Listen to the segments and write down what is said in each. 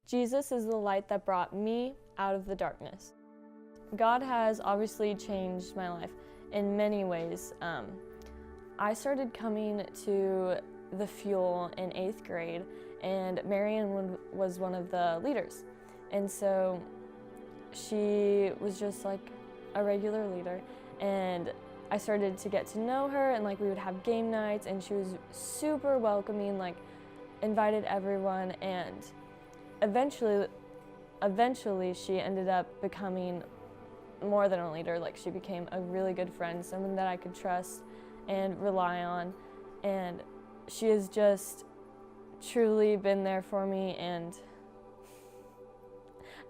Jesus is the light that brought me out of the darkness. God has obviously changed my life in many ways. I started coming to the Fuel in 8th grade, and Marion was one of the leaders. And so she was just like a regular leader, and I started to get to know her, and like we would have game nights, and she was super welcoming, like invited everyone, and eventually she ended up becoming more than a leader. Like she became a really good friend, someone that I could trust and rely on, and she has just truly been there for me, and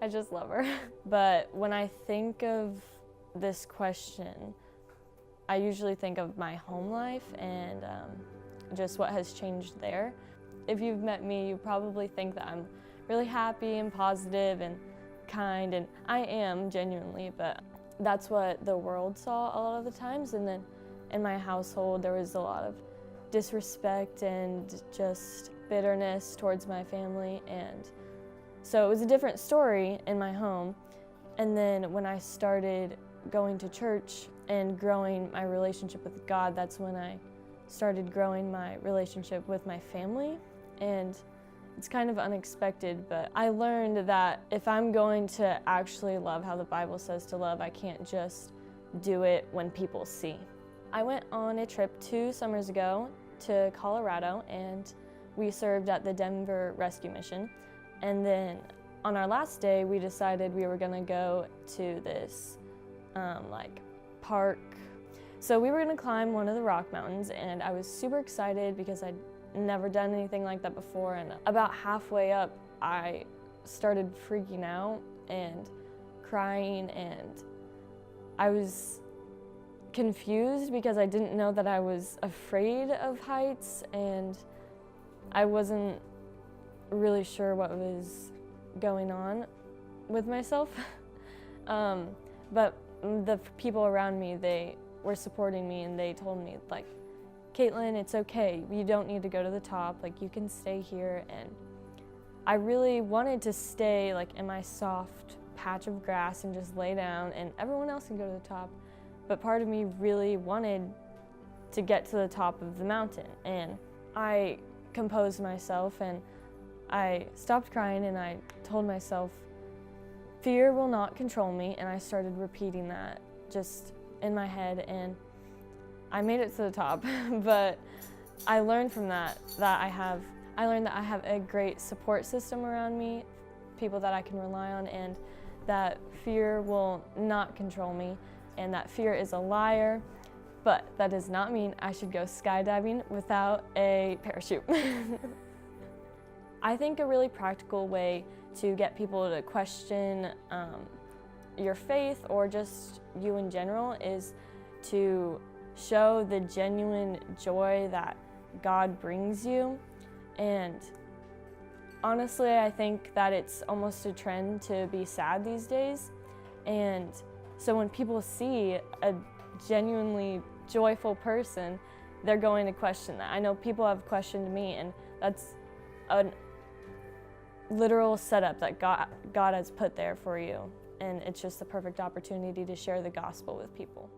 I just love her. But when I think of this question, I usually think of my home life and just what has changed there. If you've met me, you probably think that I'm really happy and positive and kind, and I am genuinely, but that's what the world saw a lot of the times. And then in my household, there was a lot of disrespect and just bitterness towards my family, and so it was a different story in my home. And then when I started going to church and growing my relationship with God, that's when I started growing my relationship with my family. And it's kind of unexpected, but I learned that if I'm going to actually love how the Bible says to love, I can't just do it when people see. I went on a trip 2 summers ago to Colorado, and we served at the Denver Rescue Mission. And then on our last day, we decided we were gonna go to this like park. So we were gonna climb one of the rock mountains, and I was super excited because I'd never done anything like that before. And about halfway up, I started freaking out and crying, and I was confused because I didn't know that I was afraid of heights, and I wasn't really sure what was going on with myself. But the people around me, they were supporting me, and they told me, like, Katlyn, it's okay. You don't need to go to the top. Like, you can stay here. And I really wanted to stay like in my soft patch of grass and just lay down, and everyone else can go to the top. But part of me really wanted to get to the top of the mountain. And I composed myself, and I stopped crying, and I told myself, fear will not control me. And I started repeating that just in my head, and I made it to the top. But I learned from that I learned that I have a great support system around me, people that I can rely on, and that fear will not control me, and that fear is a liar. But that does not mean I should go skydiving without a parachute. I think a really practical way to get people to question your faith, or just you in general, is to show the genuine joy that God brings you. And honestly, I think that it's almost a trend to be sad these days. And so when people see a genuinely joyful person, they're going to question that. I know people have questioned me, and that's a literal setup that God has put there for you. And it's just the perfect opportunity to share the gospel with people.